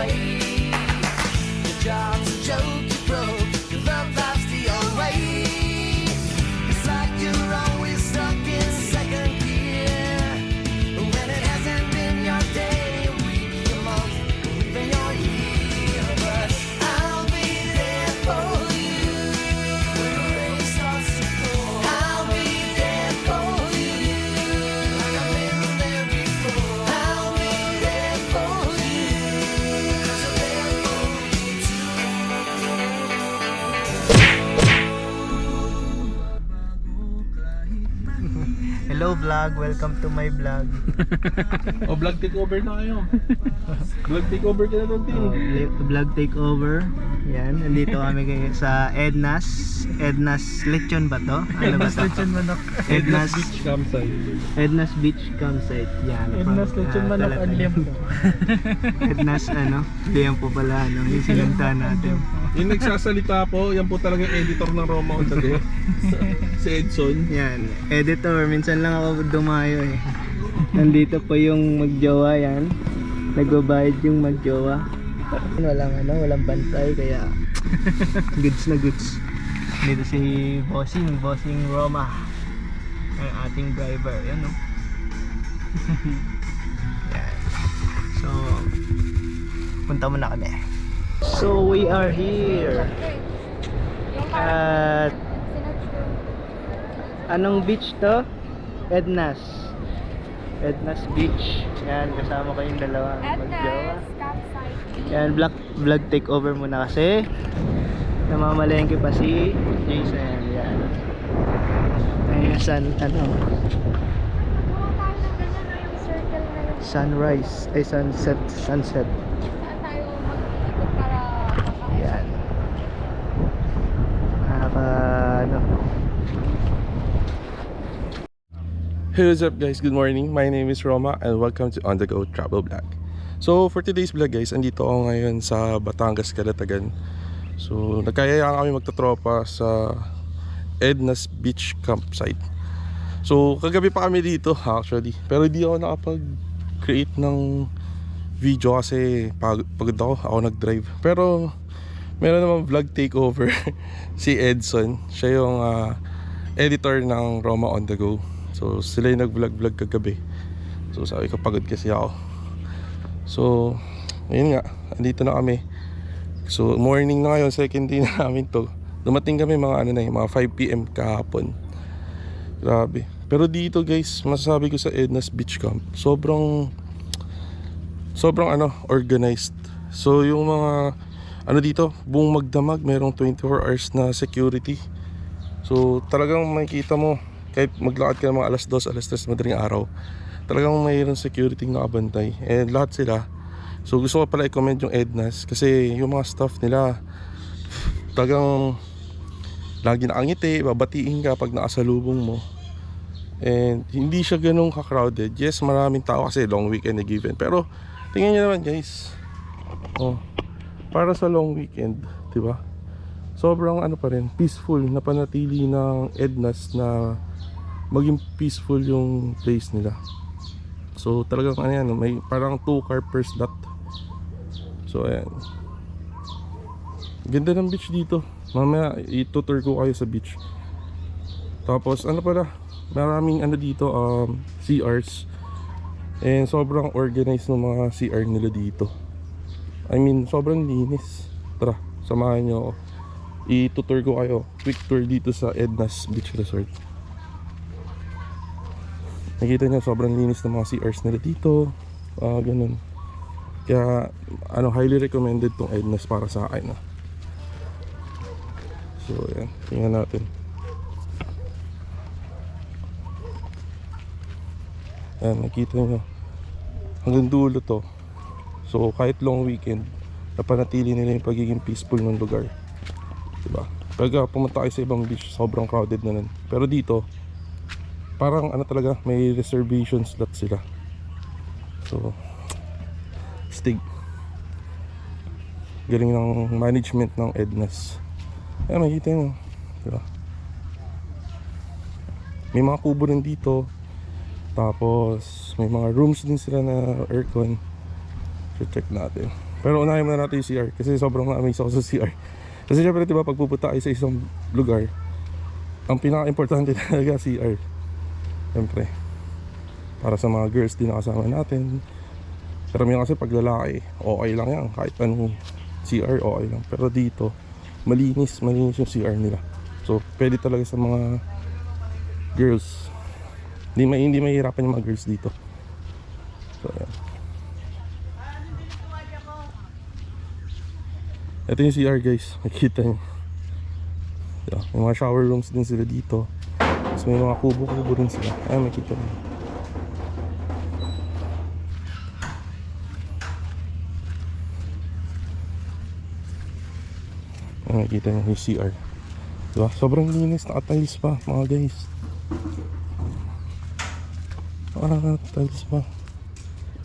away. Your job's a joke, you broke. Your love life's the old way. It's like you're always stuck in second gear when it hasn't been your day, a week, a month, or even your year. But I'll be there for you when the rain starts to pour. I'll be there for you like I've been there before. I'll be there for you 'cause I'm there for you too. Hello vlog, welcome to my vlog. O vlog takeover na kayo. Vlog takeover ka na doon, Tim. Vlog takeover. Yan, nandito kami sa Edna's Lechon ba to? Ano ba to? Lechon manok. Edna's Beach campsite. Edna's Beach Campsite. Yan. Edna's Lechon manok Talatay. and liempo. Edna's liempo pala, no? Yung sinunta natin. Yung nagsasalita po, yan po talaga yung editor ng Roma on the Go. Si Edson. Yan, editor, minsan lang ako dumayo eh. Nandito po yung magjowa yan. Nagbabayad yung magjowa. Walang bantay kaya goods na goods. Dito si Bossing Roma. Ang ating driver, yan no. Yan. So, punta muna kami. So we are here at anong beach to? Edna's Beach. Yan, kasama kayong dalawa magjowa. Edna's campsite. Yan, vlog takeover muna kasi namamalengke pa si Jason. Yan. Ay, Kumuha tayo ng ganyan na yung circle na yung sunrise, ay sunset. saan tayo mag-iikot para kakain. Yan. Hey, what's up guys? Good morning. My name is Roma and welcome to On The Go Travel Vlog. So for today's vlog guys, andito ako ngayon sa Batangas, Calatagan. So nagkayayaan kami magtatropa sa Edna's Beach Campsite. So kagabi pa kami dito actually, pero hindi ako nakapag-create ng video kasi pagod ako nag-drive. Pero meron namang vlog takeover si Edson. Siya yung editor ng Roma on the Go. So sila yung nag-vlog kagabi. So sabi ko pagod kasi ako. So ayun nga, andito na kami. So morning na ngayon, second day na namin to. Dumating kami mga mga 5 PM kahapon. Grabe. Pero dito guys, masasabi ko sa Edna's Beach Camp, sobrang organized. So yung mga dito, buong magdamag, merong 24 hours na security. So talagang makikita mo kahit maglakad ka ng mga alas 2, alas 3 madaling araw, talagang mayroong security na nakabantay. And lahat sila. So gusto ko pala i-comment yung Edna's kasi yung mga staff nila talagang lagi nakangiti, babatiin ka pag nakasalubong mo. And hindi siya ganun ka-crowded. Yes, maraming tao kasi long weekend na given. Pero tingnan nyo naman guys. Para sa long weekend, di ba? Sobrang pa rin, peaceful, napanatili ng Edna's na maging peaceful yung place nila. So talagang may parang 2 car per slot. So ayan. Ganda ng beach dito. Mamaya itutur ko kayo sa beach. Tapos maraming dito CRs. And sobrang organized ng mga CR nila dito. I mean, sobrang linis. Tara, samahan nyo ako. Itutur ko kayo. Quick tour dito sa Edna's Beach Resort. Nakita nyo, sobrang linis ng mga CRs nila dito. Ganun. Kaya, highly recommended tong Edna's para sa akin. So, yan. Tingnan natin. Yan, nakita nyo. Hanggang dulo to. So, kahit long weekend, napanatili nila yung pagiging peaceful ng lugar. Diba? Pag pumunta kayo sa ibang beach, sobrang crowded na nun. Pero dito, parang talaga, may reservation slot sila. So, stig. Galing ng management ng Edna's. Ayan, makikita nyo. Diba? May mga kubo rin dito. Tapos, may mga rooms din sila na aircon. So, check natin. Pero unahin muna natin yung CR kasi sobrang na-amaze ako sa CR. Kasi syempre diba pag pupunta kayo sa isang lugar, ang pinaka-importante talaga CR. Syempre para sa mga girls din na kasama natin. Karamihan kasi pag lalaki, okay lang yan. Kahit anong CR, okay lang. Pero dito, malinis yung CR nila. So, pwede talaga sa mga girls. Hindi mahihirapan yung mga girls dito. So, ayan. Ito yung CR guys, makikita nyo. Yeah, may mga shower rooms din sila dito. Tapos may mga kubo-kubo rin sila. Ayan, makikita nyo. Nakikita nyo yung CR, diba? Sobrang linis, naka-tiles pa mga guys. Naka-tiles pa,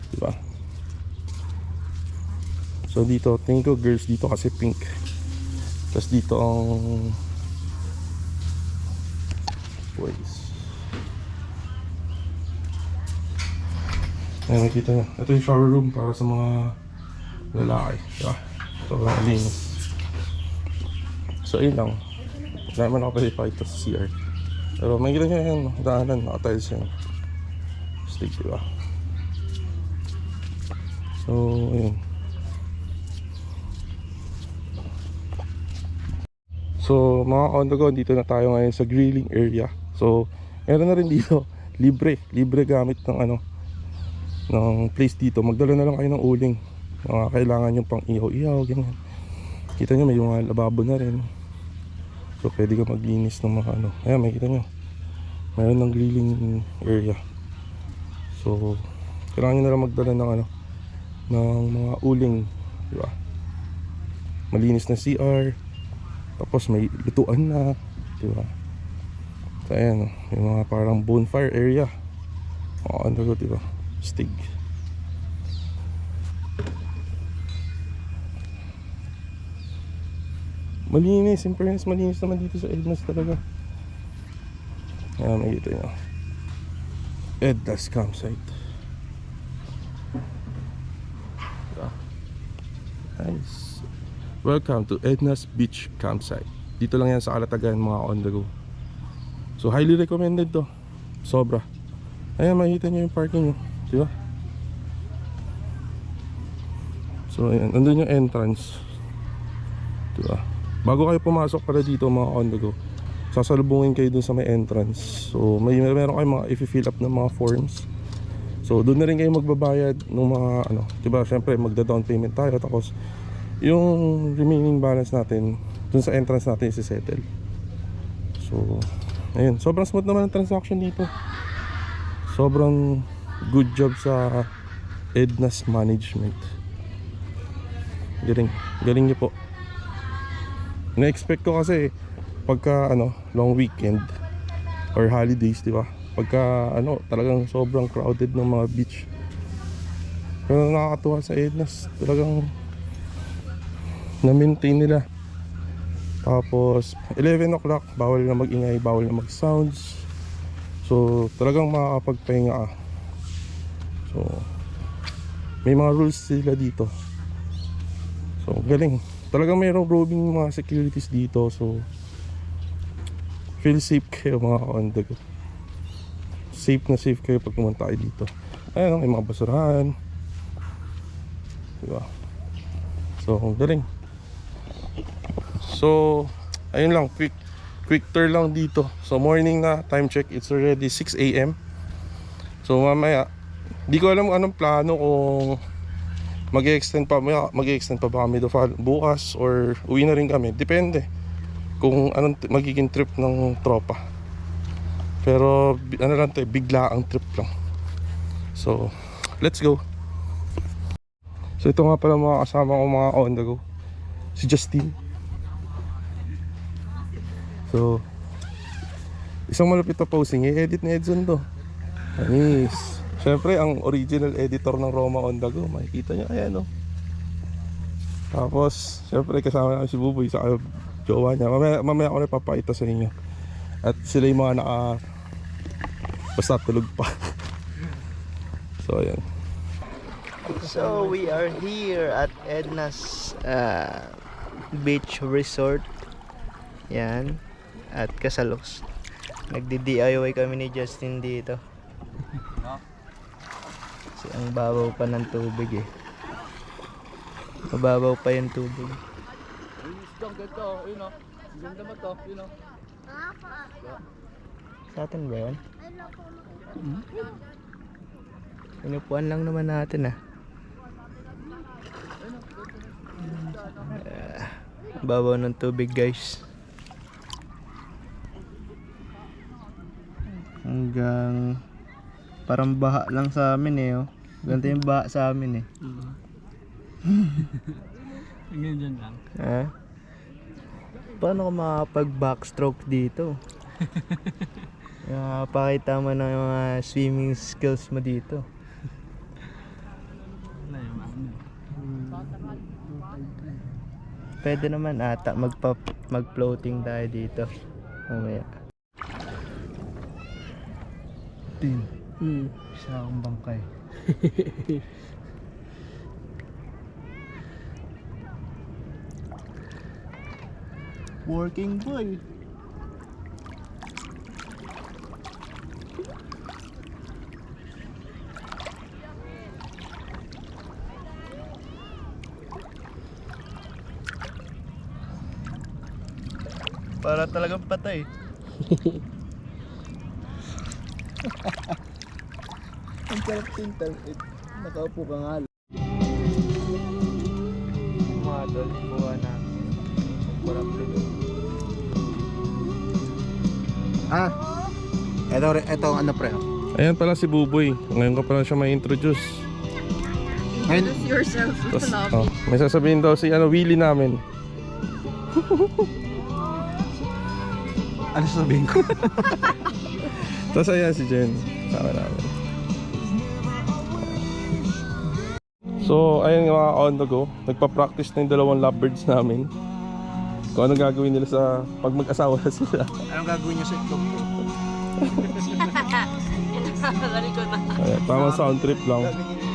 diba? So dito, tingin ko girls dito kasi pink. Tapos dito ang boys. Ayan, nakikita nyo. Ito yung shower room para sa mga lalaki, diba? Sobrang linis. So ayun lang. Wala naman ako pwede pakita sa CR. Pero makikita nyo yan, daanan, naka-tiles yan. Steak, diba? So ayun. So mga on-the-go, dito na tayo ngayon sa grilling area. So meron na rin dito, libre gamit ng ng place dito. Magdala na lang kayo ng uling. Mga kailangan yung pang ihaw-ihaw, ganyan. Kita nyo may mga lababo na rin. So pwede ka maglinis ng mga ayan, makikita nyo mayroon ng grilling area. So kailangan nyo na lang magdala ng ng mga uling, diba? Malinis na CR, tapos may lutuan na, diba? So ayan, yung mga parang bonfire area. Ano ko, diba? Stig. Malinis, in fairness, malinis naman dito sa Ednas talaga. Ayan, makikita nyo Ednas campsite. Nice. Welcome to Ednas Beach Campsite. Dito lang yan sa Calatagan, mga on the go. So highly recommended to. Sobra. Ayan, makikita nyo yung parking nyo, diba? So ayan, nandun yung entrance, diba? Bago kayo pumasok para dito mga on the go, sasalubungin kayo dun sa may entrance. So meron kayo mga i-fill up ng mga forms. So doon na rin kayo magbabayad ng mga diba, syempre magda-down payment tayo. Tapos yung remaining balance natin dun sa entrance natin isi-settle. So ayun, sobrang smooth naman ang transaction dito. Sobrang good job sa Ednas Management. Galing niyo po. Na-expect ko kasi pagka long weekend or holidays, di ba? Pagka talagang sobrang crowded ng mga beach. Pero nakakatuwa sa Ednas, talagang na-maintain nila. Tapos 11 o'clock, bawal na mag-ingay, bawal na mag-sounds. So talagang makakapagpahinga ka. So may mga rules sila dito. So galing. Talagang mayroong roving mga securities dito. So feel safe kayo mga ka-on-the-go. Safe na safe kayo pag pumunta kayo dito. Ayan, may mga basurahan, diba? So galing. So ayun lang, quick tour lang dito. So morning na, time check, it's already 6 AM. So mamaya, di ko alam anong plano, kung mag-extend pa ba kami bukas or uwi na rin kami. Depende kung anong magiging trip ng tropa. Pero lang to, bigla ang trip lang. So let's go. So ito nga pala mga kasama ko mga on the go, si Justin. So isang malupit na posing, i-edit ni Edson to. Nice. Siyempre, ang original editor ng Roma on the go, makikita nyo, ayan o. Tapos, siyempre, kasama namin si Buboy sa jowa niya. Mamaya ako na papakita sa inyo. At sila yung mga basta tulog pa. So, ayan. So we are here at Edna's Beach Resort. Yan. At Casalos. Nagdi-DIY kami ni Justin dito. Kasi ang babaw pa ng tubig eh. Mababaw pa yung tubig. Sa atin ba yan? Inupuan lang naman natin ah. Babaw ng tubig guys. Hanggang parang baha lang sa amin eh oh. Ganito yung baha sa amin eh. Hanggang dyan lang. Ha? Paano ka makapag backstroke dito? Pakita mo ng mga swimming skills mo dito. Wala yung ano. Pwede naman ata mag-floating tayo dito. Mamaya. Tin. Isa akong bangkay. Working boy. Para talagang patay. Ang sarap tintal. Nakaupo ka nga. Model, buha natin. Ang sarap dito. Ito ang ano pre. Ayan pala si Buboy. Ngayon ko pala siya ma-introduce. Introduce yourself. Tapos, may sasabihin daw si Willie namin. Ano sasabihin ko? Tapos ayan si Jen. Sama namin. So, ayun mga on the go. Nagpa-practice na yung dalawang lovebirds namin. Kung ano gagawin nila sa pag mag-asawa na sila. Anong gagawin niyo sa itlog ko? Ayan, tamang sound trip lang.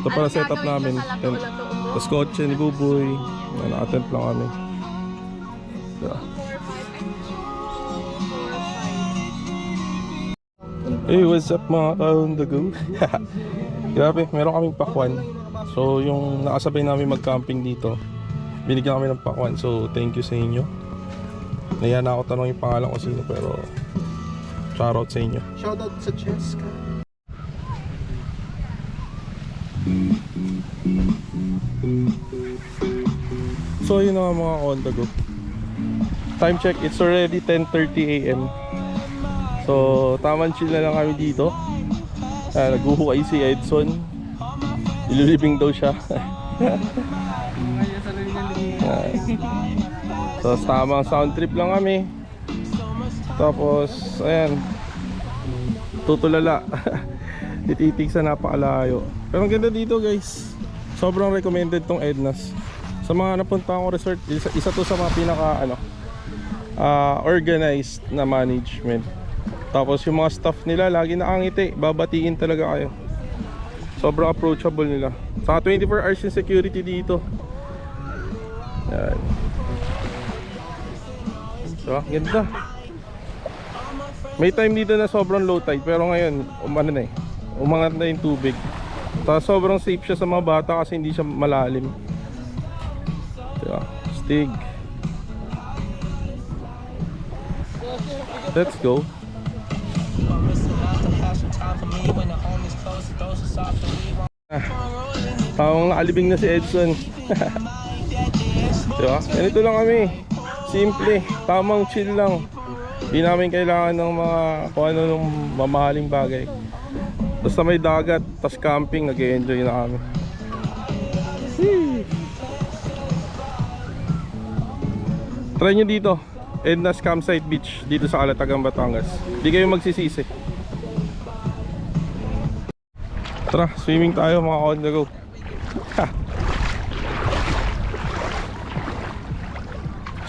Ito pala setup namin. Tapos kotse ni Buboy. Naka-tent lang kami. Diba? Hey, what's up mga on the go? Grabe, meron kaming pakwan. So, yung nakasabay namin mag-camping dito, binigyan kami ng pakwan. So, thank you sa inyo. Nahiya na ako tanong yung pangalan ko sino, pero shoutout sa inyo. Shoutout sa Jessica. So, yun na nga mga on the go. Time check, it's already 10:30 AM. So, tamang chill na lang kami dito. Naghuhukay si Edson. Ililibing daw siya. So, tamang sound trip lang kami. Tapos, ayan. Tutulala. Tititig sa napakalayo. Pero ang ganda dito guys. Sobrang recommended tong Edna's. Sa mga napunta akong resort, isa to sa mga pinaka organized na management. Tapos yung mga staff nila lagi nakangiti, babatiin talaga kayo. Sobrang approachable nila. Saka 24 hours yung security dito. Yan. So, ganda. May time dito na sobrang low tide, pero ngayon umangat na yung tubig. Tapos sobrang safe siya sa mga bata kasi hindi siya malalim. Diba? Stig. Let's go. Tamang alibing na si Edson. Diba? Ganito lang kami. Simple. Tamang chill lang. Hindi namin kailangan ng mga kung ano nung mamahaling bagay. Basta may dagat, tas camping, nag-e-enjoy na kami. Try nyo dito, Edna's Campsite Beach, dito sa Calatagan, Batangas. Hindi kayo magsisisi. Tara, swimming tayo mga on the go. Ha!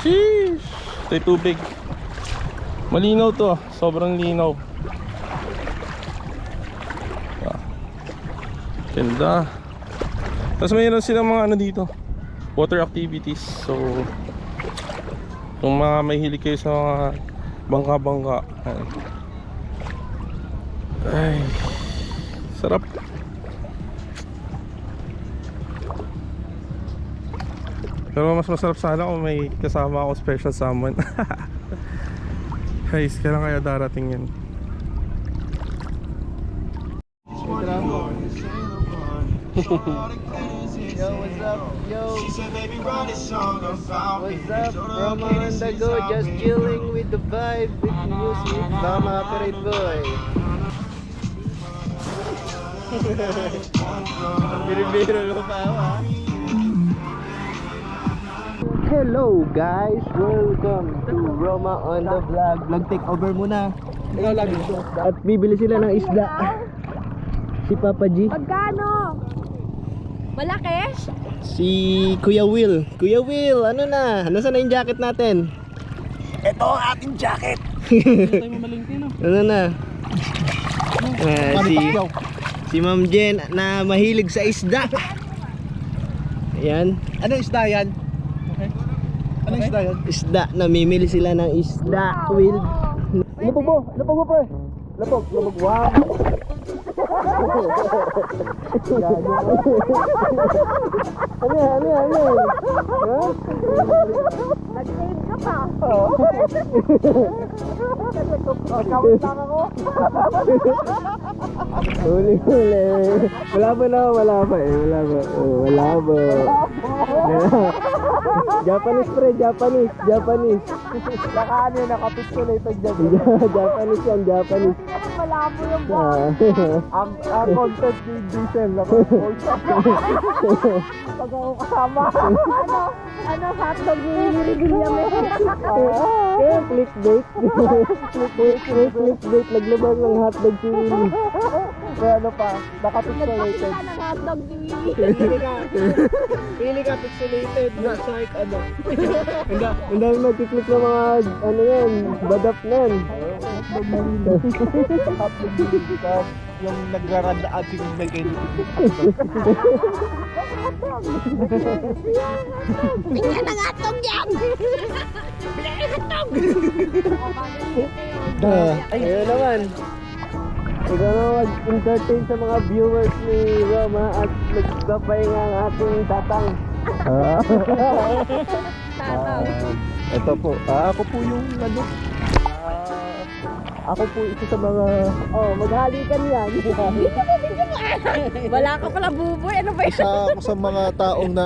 Sheesh! Ito'y tubig. Malinaw to, sobrang linaw. Ganda. Tapos mayroon silang mga ano dito, water activities. So kung mga mahilig kayo sa mga bangka-bangka, ay sarap. Pero mas masarap sana kung may kasama ako special someone. Guys, kailan kaya darating yan? Yo, what's up? Yo, what's up? Roma on the go, just chilling with the vibe, with the music. Baka ma-operate boy. Biro-biro mo pa ako, ha? Hello guys, welcome to Roma on the vlog. Vlog takeover muna. At bibili sila ng isda. Si Papa G, Magkano? Malaki? si Kuya Will. Kuya Will, ano na? Nasaan na yung jacket natin? Ito ang ating jacket. Ano na? Si Ma'am Jen na mahilig sa isda. Ayan. Ano isda yan? Ano isda yan? Isda, namimili sila ng isda. Will. Lapog mo! Lapog mo, pre! Lapog! Lapog! Wow! Ano yan? Ha? Nag-save ka pa. Kawit lang ako! Huli. Wala pa. Wala pa. Japanese pre, Japanese. Naka-ano yun, naka-pixelated dyan. Japanese. Malabo yung box. Ang content ni Diesel. Pag ako kasama. Ano, hotdog ni Rebilla mo. Kaya clickbait. Clickbait. Naglabas ng hotdog si Willie. Kaya ano pa, naka-pixelated. Nagpakita ng hotdog ni Willie. Pili ka pixelated. Like ano. Ang dami nagkiklik ng mga ano yan. Badap na yan. Yung nagrarandaan signal kayo. Bigyan ng hotdog yan. Bigyan ng hotdog. Ayun naman. Ikaw na mag-entertain sa mga viewers ni Roma at nagpapahinga ang ating tatang. Tataw. Ito po, ako po yung ano, ako po isa sa mga Maghalikan yan. Wala ka pala buboy. Ano ba yun? isa ako sa mga taong na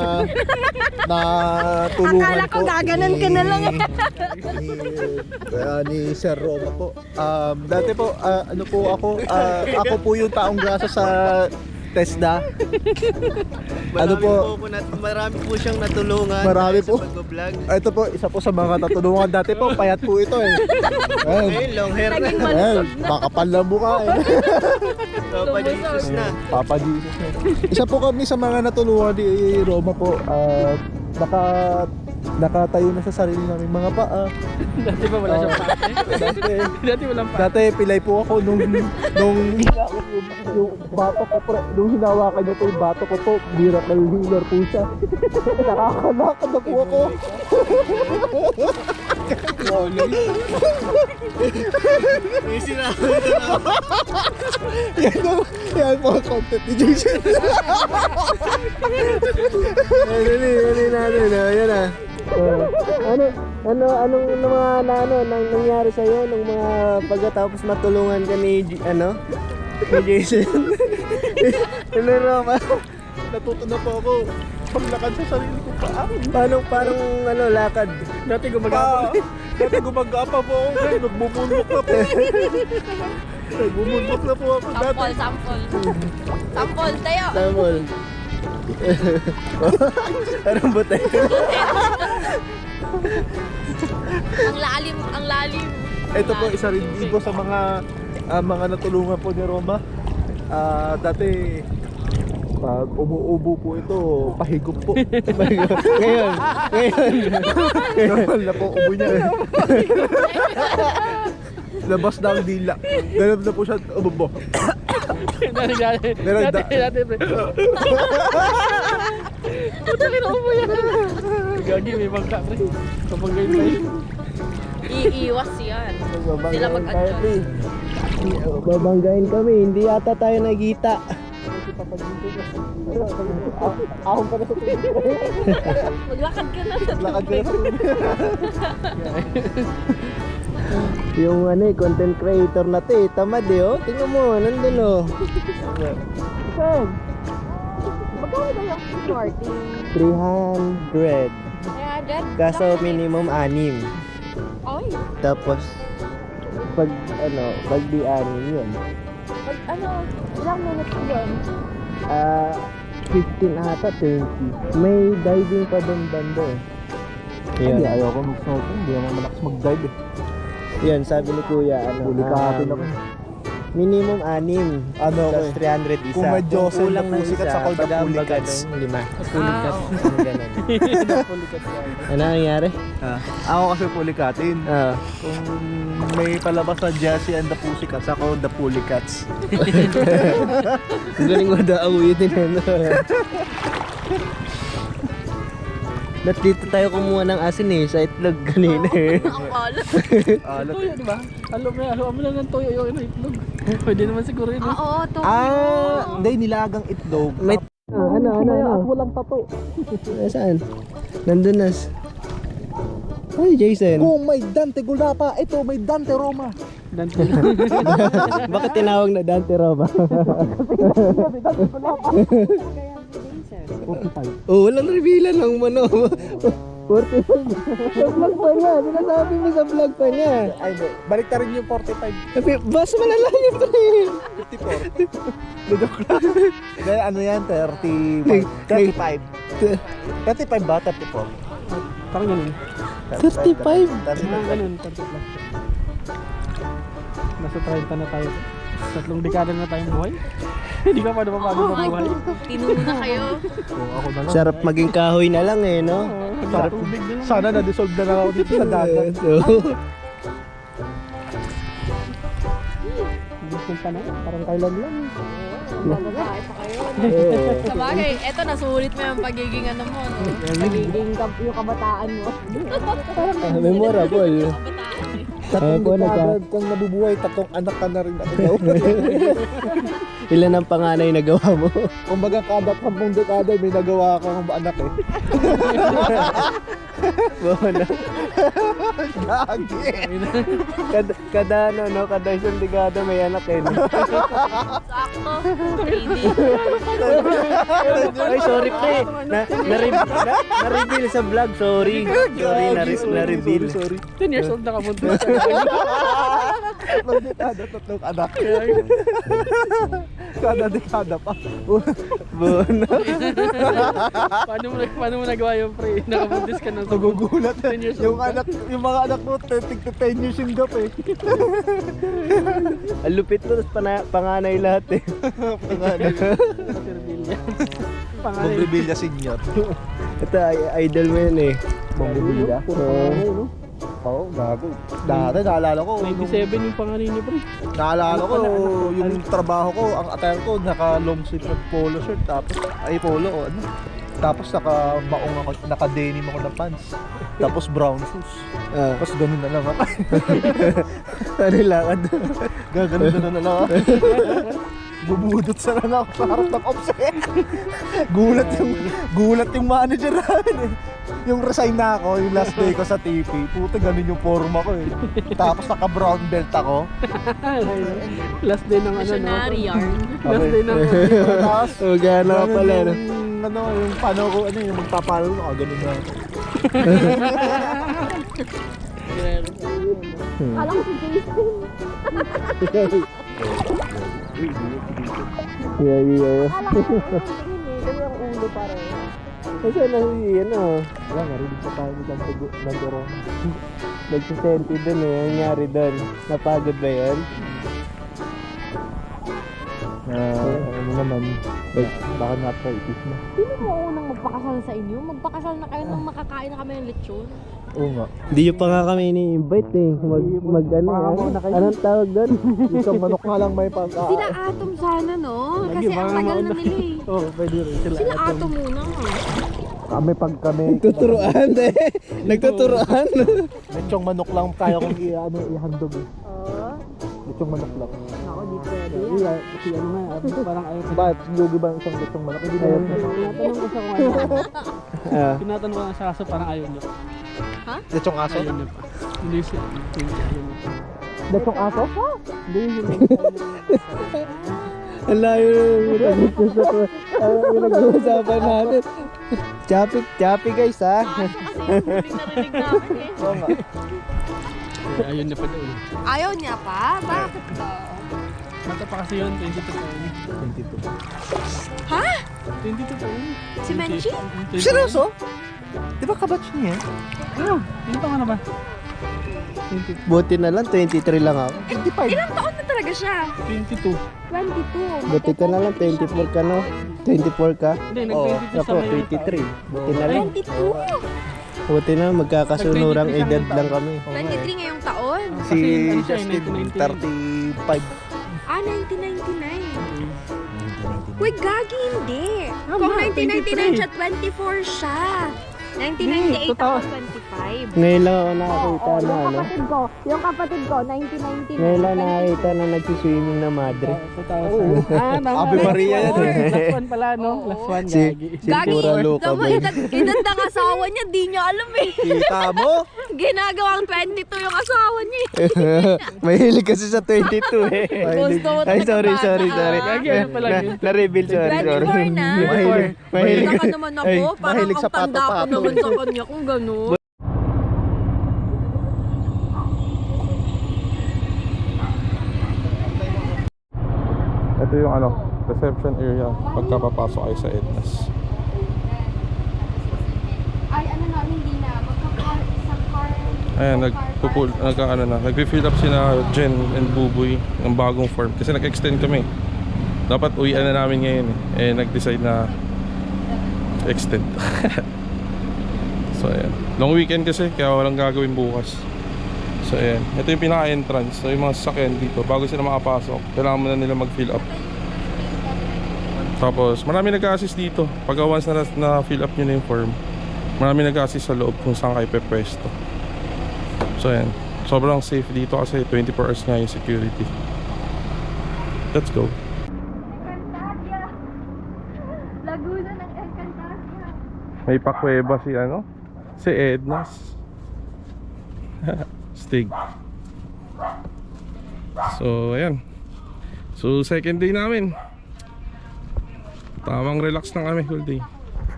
tulungan Akala ko gaganon ka na lang. ni Sir Roma po. Dati po, ano po ako po yung taong grasa sa TESDA. Ano po? Marami po siyang natulungan. Marami po. Sa pag-vlog. Ito po, isa po sa mga natulungan. Dati po, payat po ito eh. Ngayon, long hair na. Naging malusog na. Makapal na mukha eh. Papa Jesus na. Papa Jesus na. Isa po kami sa mga natulungan ni Roma po. Nakatayo na sa sarili namin mga paa. Dati ba wala siyang pate? Dati walang pate. Dati pilay po ako nung yung bato ko pre, nung hinawakan niya po yung bato ko po, miracle healer po siya. Nakakalakad na po ako. May sinabi na. Yan po ang content ni Jason. Dali natin. Ayan na. Anong mga nangyari sa'yo nung mga pagkatapos matulungan ka ni Jason? Ano Roma? Natuto na po ako paglakad sa sarili ko pa. Paano lakad? Dati gumagapa po ako. Nagbubulok na po. Nagbubulok na po ako dati. Sampol tayo. Tamol. Anong butay? Ang lalim. Ito po isa rin din po sa mga natulungan po ni Roma. Dati pag umuubo po ito, pahigop po. Ngayon. Normal na po ubo niya. Labas na ang dila. Ganap na po siya umubo. Dati, pre. Puta, kinuha yan. Gagi, may bangka, pre. Kapag ganyan tayo. Iiwas yan. Sila mag-adjust. Babanggain kami, hindi yata tayo nagkita. Ahon pa na sa tubig. Maglakad ka na sa Lakad ka na sa tubig. Yung content creator na to tamad oh. Tingnan mo, nandun oh. Magkano ba yung starting? 300. Kaya dyan. Kaso minimum 6. Ay, Tapos pag di 6 yun. ilang minutes yun? 15 ata, 30. May diving pa doon banda eh. Hindi, Yun. ayoko mag-snorkeling. Hindi naman malakas mag-dive eh. Yun, sabi ni Kuya, Bulikatin ako. minimum 6. Ano ako Tapos eh. 300 isa. Kung may Joseph kulang na ng pusikat isa, sa called the pag-aambag Pulikats. anong 5. Ah, oo. Ganun. Ano nangyari? Ako kasi pulikatin. Ah. Kung may palabas na Jessie and the Pussycats, ako the Pulikats. Ang galing mo daawin din ano. Ba't dito tayo kumuha ng asin eh, sa itlog kanina eh. Ang alat. Alat Toyo, di ba? Halo mo lang ng toyo yung itlog. Pwede naman siguro yun. Oo, to. Hindi, nilagang itlog. May ano. At walang tato. Saan? Nandun na. Ay, Jason. Kung may Dante Gulapa, ito may Dante Roma. Dante. Bakit tinawag na Dante Roma? 45. Oh, walang revealan ng ano. 45. Sa vlog pa niya. Sinasabi mo sa vlog pa niya. Ay, hindi. Balik na rin yung 45. Sabi, bas malala yun pre. 54. Joke lang. Hindi, ano yan? 35. 35 ba? 34. Parang ganun. 35. Parang ganun. Concept lang. Nasa 30 na tayo. 3 dekada na tayong buhay. Hindi ka pa napapago Oh my mabuhay. God. Tinuna kayo. Kung ako na lang. Sarap maging kahoy na lang eh, no? Sarap. Tubig na lang. Sana na-dissolve na lang ako dito sa dagat. So, Gusto pa na. Parang kailan lang. Bababae pa kayo. eh, Sabagay, eto nasulit mo yung pagiging ano mo, no? Pagiging yung kabataan mo. memorable. Kabataan eh. Ayun po, Agad kang nabubuhay, 3 anak ka na rin ako daw. ilan ang panganay na gawa mo? Kumbaga kada 10 dekada may nagawa kang anak eh. Bona. Gagi. Kada isang dekada may anak eh. No? Sakto. Hindi. Ay, sorry pre. Na-reveal sa vlog. Sorry, na-reveal. Sorry. 10 years old na ka punta. 3 dekada, 3 anak. Kada dekada pa. Bona. Paano mo nagawa yung pre? Nakabuntis ka na. Nagugulat. 10 years old Yung mga anak mo, 10 years yung gap eh. Ang lupit mo, tapos panganay lahat eh. Pangalan. Bumbrevilla senior. Ito, idol mo yun eh. Bumbrevilla? Oo, gago. Dati naalala ko. 97 yung pangalan niya pre. Naalala ko, yung trabaho ko, ang attire ko, naka long sleeve na polo shirt, tapos, ay polo, o ano. Tapos naka-baong ako, naka-denim ako ng pants. Tapos brown shoes. Ah, Tapos ganun na lang ako. ano lakad? Gaganon na lang ako. Bubudot sa lang ako sa harap ng ops eh. Gulat yung manager namin eh. Yung resign na ako, yung last day ko sa TP, puta ganun yung forma ko eh. Tapos naka-brown belt ako. Last day ng ano no. Missionary yarn. Last day ng Tapos, Oh, gano'n ka pala. No? yung paano ko, yung magpapalo ako, ganun na ako. Kala ko si Jason. Yeah. Kala ko ganun yung ulo parang. Kasi ano, Wala, narinig pa tayo ng Doron. nagsisenti dun eh, nangyari dun. Napagod ba yan? Ano naman, baka na-arthritis na. Sino mo unang magpakasal sa inyo? Magpakasal na kayo nang makakain na kami ng lechon. Oo nga. Hindi nyo pa nga kami ini-invite eh. Mag ano, anong tawag doon? Isang manok nga lang may pang... Sila Atom sana, no? Kasi ang tagal na nila eh. Oo, pwede rin. Sila Atom muna. Kami pag kami... Nagtuturuan eh. Nagtuturuan. Lechong manok lang kaya kong ihandog eh. Oo. Lechong manok lang. Ako, di pwede. Kasi ano nga, parang ayaw ko. Bakit? Lugi ba ang isang lechong manok? Hindi naman Tinatanong ko sa kung ano. Ah. Tinatanong ko sa aso, parang ayaw niya. lechong aso? Ayaw niya pa. Hindi siya. Ayaw niya pa. Lechong aso? Hindi yun. Ang layo na yung pinag-uusapan natin. Choppy guys ha. Kasi yung huling narinig namin eh. Oo nga. Ayaw niya pa daw. Ayaw niya pa? Bakit daw? Mata pa kasi yun, 22 taon. 22. Ha? 22 taon. Si Menchi? Seryoso? Di ba kabatch niya? Ano? Ano pa nga na ba? Buti na lang, 23 lang ako. 25. Ilang taon na talaga siya? 22. 22. Buti ka na lang, 24 ka no? 24 ka? Hindi, Oo, nag-22 sa Ako, ngayon. 23. Buti na lang. 22? Buti na, magkakasunurang edad lang kami. 23 ngayong taon? Si Kasi ano siya, Justin, 1999. 35. Ah, 1999. Uy, gagi hindi. Kung 1999 siya, 24 siya. 1998 ako, 25. Ngayon lang ako nakakita na ano. Yung kapatid ko, 1999. Ngayon lang nakakita na nagsiswimming na madre. 2000. Tama. Ave Maria yan eh. Last one pala, no? Last one, Si, gagi. si Gagi, Pura Luca tama, boy. edad ng asawa niya, di niya alam eh. Kita mo? Ginagawang 22 yung asawa niya eh. Mahilig kasi sa 22 eh. Gusto mo Ay, talaga sorry. bata, Gagi, ano pala yun? Na-reveal, sorry. 24 na. Mahilig. Mahilig ka naman ako. Ay, Parang mahilig ang sa tanda ko pato-pato. naman sa kanya kung gano'n. Ito yung ano, reception area pagkapapasok kayo sa Ednas. Ay, ano na, hindi na. Magka-car, isang car. Ayan, nag-fill up sina Jen and Buboy ng bagong form kasi nag-extend kami. Dapat uwian na namin ngayon eh. Nag-decide na extend. So ayan, long weekend kasi kaya walang gagawin bukas. So ayan, ito yung pinaka-entrance. So yung mga sasakyan dito, bago sila makapasok, kailangan muna nila mag-fill up. Tapos marami nag-assist dito. Pagka once na fill up nyo na yung form, marami nag-assist sa loob kung saan kayo pepwesto. So ayan, sobrang safe dito kasi 24 hours nga yung security. Let's go. Encantadia. Laguna ng Encantadia. May pakweba si ano? Si Ednas. Stig. So ayan. So second day namin. Tamang relax lang kami whole day.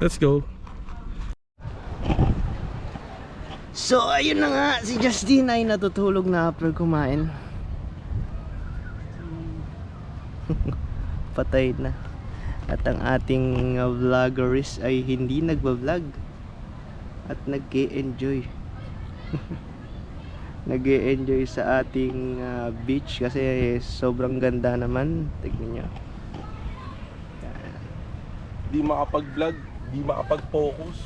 Let's go. So ayun na nga, si Justin ay natutulog na after kumain. Patay na. At ang ating vloggeries ay hindi nagbablog at nag-e-enjoy. Nag-e-enjoy sa ating beach kasi sobrang ganda naman. Tignan nyo. Di makapag-vlog, di makapag-focus.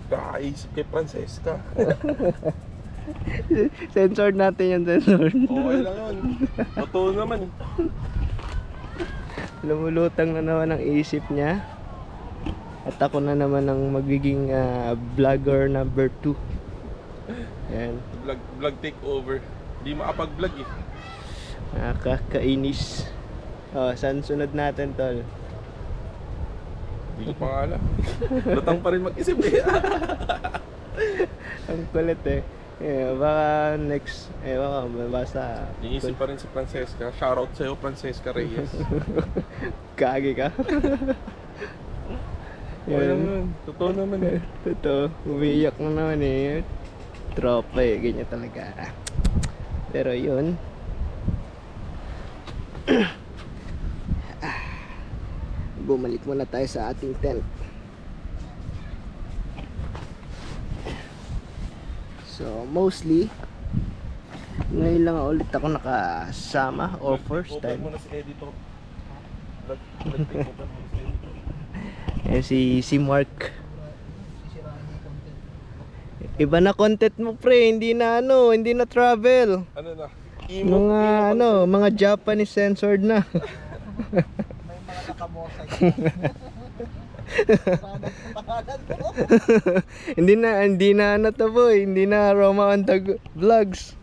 Kakaisip kay Francesca. Censored natin yung censored. Okay lang yun. Totoo naman eh. Lumulutang na naman ang isip niya. At ako na naman ang magiging vlogger number 2. Yan. Vlog take over. Di makapag-vlog eh. Nakakainis. Oh, saan sunod natin, tol? Hindi ko pa nga alam. Lutang pa rin mag-isip eh. Ang kulit eh. Baka next, baka basta Iisip pa rin si Francesca. Shoutout sa'yo, Francesca Reyes. kagi ka. Okay lang yun. Totoo naman eh. Totoo, umiiyak na naman eh. Tropa eh, ganyan talaga. Pero yun. Bumalik muna tayo sa ating tent. So mostly ngayon lang ulit ako nakasama o first Open time. mo na si editor. Vlog take over mo si editor. Si Mark. Iba na content mo pre, hindi na hindi na travel. Ano na? Mga mga Japanese censored na. hindi na to boy, hindi na Roma on the vlogs.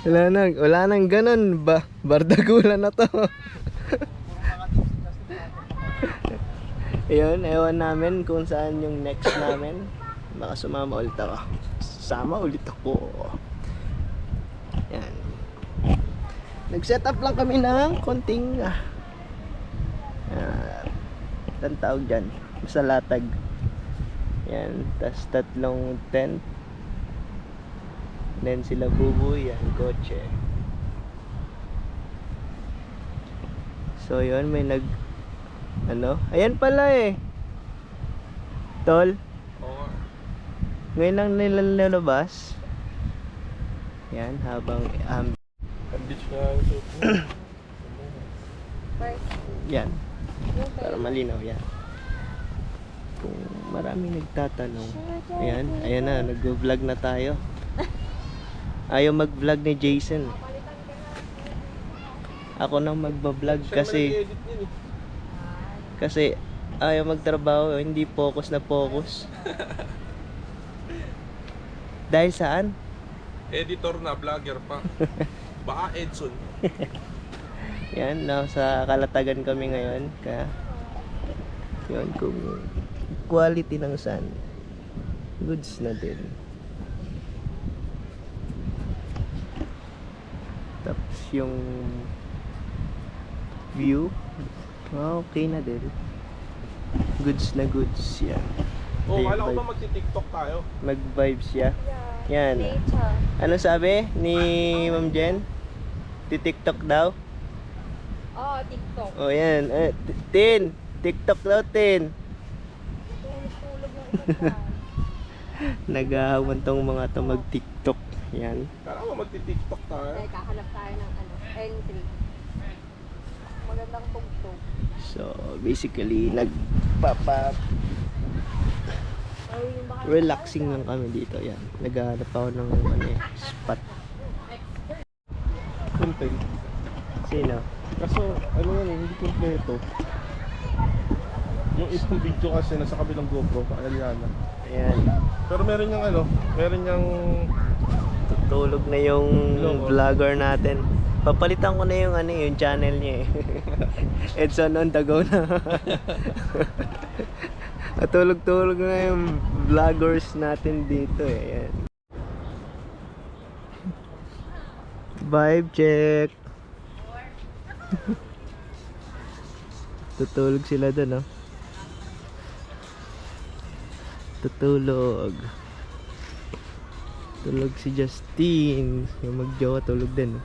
Wala nang ganun ba? Bardagulan na to. Ayun, ewan namin kung saan yung next namin. Baka sumama ulit ako. Sama ulit ako. Yan. Nag-set up lang kami ng konting anong tawag dyan? Basta latag. Yan. Tas tatlong tent. Then sila bubuy. Yan. Kotse. So yun, may ayan pala Tol. Oo. Ngayon lang nilalabas. Yan, habang Beach na yung suit mo. yan. Para malinaw yan. Kung maraming nagtatanong. Ayan na, nag-vlog na tayo. Ayaw mag-vlog ni Jason. Ako nang magba-vlog kasi ayaw magtrabaho, hindi focus na focus. Dahil saan? Editor na, vlogger pa. Baka Edson. Yan, sa Kalatagan kami ngayon. Yun, kung quality ng sun, goods na din. Tapos yung view, okay na din. Goods na goods yan. Oh, kala ko ba magti-TikTok tayo? Mag-vibes siya. Yan. Nature. Ano sabi ni Ma'am Jen? TikTok daw? Oo, TikTok. Oh, yan. Tin. TikTok daw, Tin. Tulog ng iba. Nagahawan tong mga to mag-TikTok. Yan. Kala ko magti-TikTok tayo. Teka, hanap tayo ng entry. Magandang tugtog. So, basically, relaxing lang kami dito. Yan. Naghahanap ako ng spot. Content. Sino? Kaso, hindi kompleto. Yung isang video kasi nasa kabilang GoPro, Aliana. Ayan. Pero meron yung Tutulog na yung vlogger natin. Papalitan ko na yung channel niya Edson on the go na. At tulog-tulog na yung vloggers natin dito Ayan. Vibe check. Tutulog sila dun Tutulog. Tulog si Justin. Yung magjowa tulog din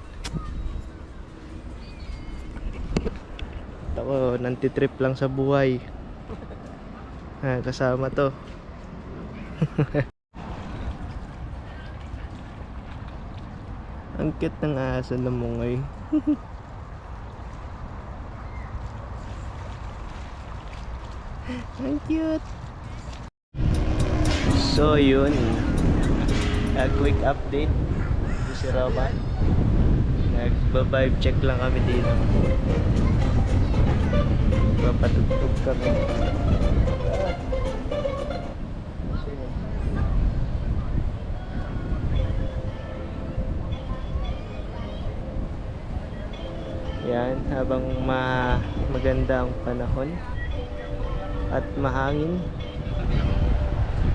Ako, nantitrip lang sa buhay. Kasama to. Ang cute ng aso na mungay. Ang cute. So yun, a quick update. Ito si Roma. Nagba-vibe check lang kami dito. Papatugtog kami. Yan, habang maganda ang panahon at mahangin,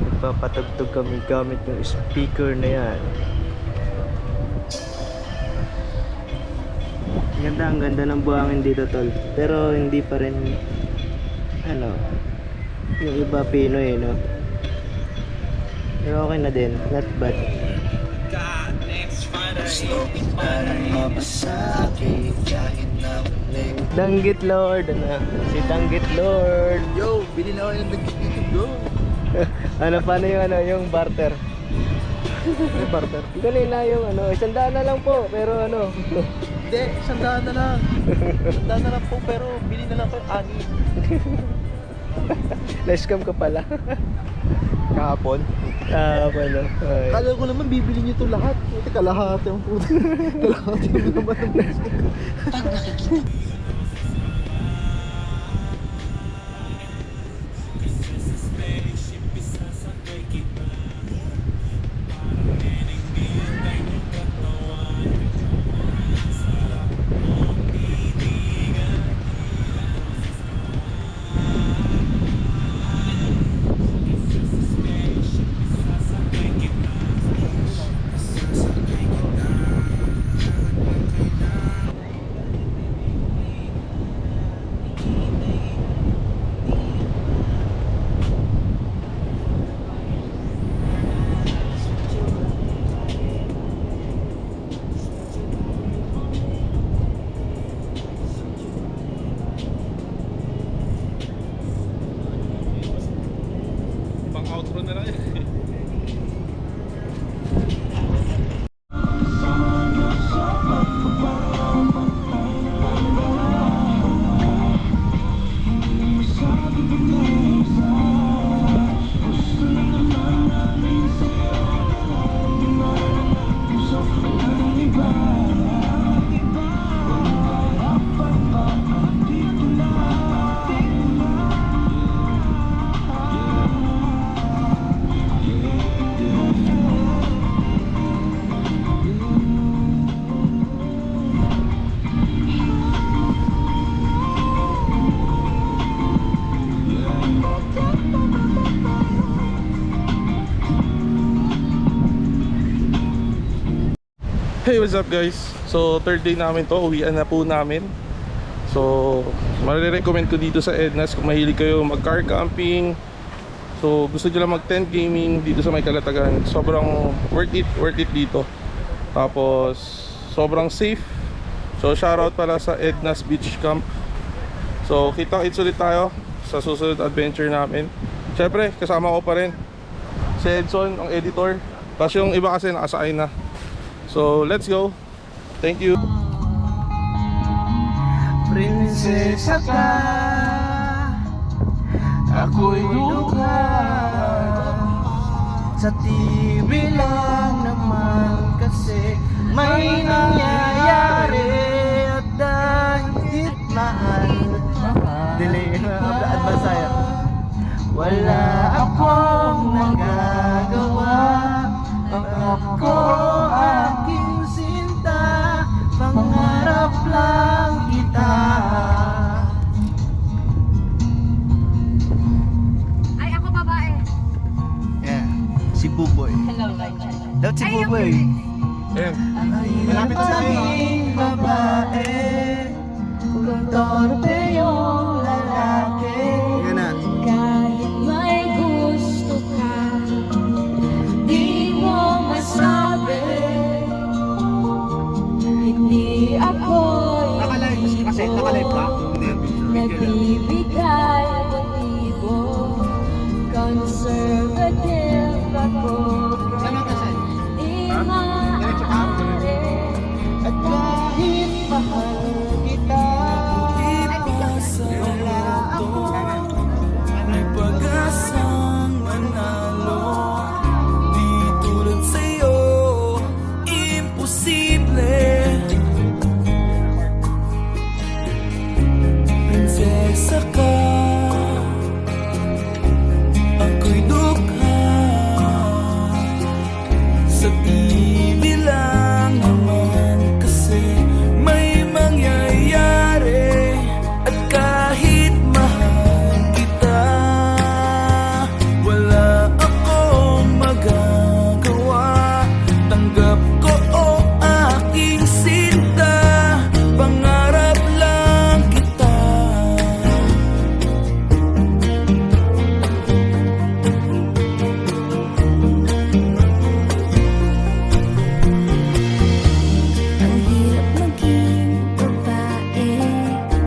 nagpapatugtog kami gamit yung speaker na yan. Ang ganda ng buhangin dito tol, pero hindi pa rin yung iba Pinoy pero okay na din, not bad. Danggit Lord, si Danggit Lord. Yo, bili na ako yung nag-YouTube go. Paano yung barter? May barter. Kanina yung 100 na lang po, pero Hindi, 100 na lang. 100 na lang po, pero bili na lang ko yung ani. Na-scam ka pala. Kahapon. Pala. Ay. Kala ko naman bibili niyo to lahat. Puti kalahati ang puti. Kalahati mo naman ang Pang outro na lang. Hey, what's up guys? So, third day namin to, uwian na po namin. So, marirecommend ko dito sa Ednas kung mahilig kayo mag-car camping. So, gusto nyo lang mag-tent gaming dito sa may Calatagan. Sobrang worth it dito. Tapos, sobrang safe. So, shoutout pala sa Ednas Beach Camp. So, kita-kits ulit tayo sa susunod adventure namin. Siyempre, kasama ko pa rin si Edson, ang editor. Tapos yung iba kasi naka-assign na. So, let's go. Thank you. Prinsesa ka, ako'y duka. Sa TV lang naman kasi may nangyayari at dahil mahal. Delay, advance tayo. Wala akong nagagawa. Ako aking sinta, pangarap lang kita. Ay, ako babae. Yeah, si Buboy. Hello, Rachel. Daw si Buboy. Malapit na sa babae, kung torpe yun.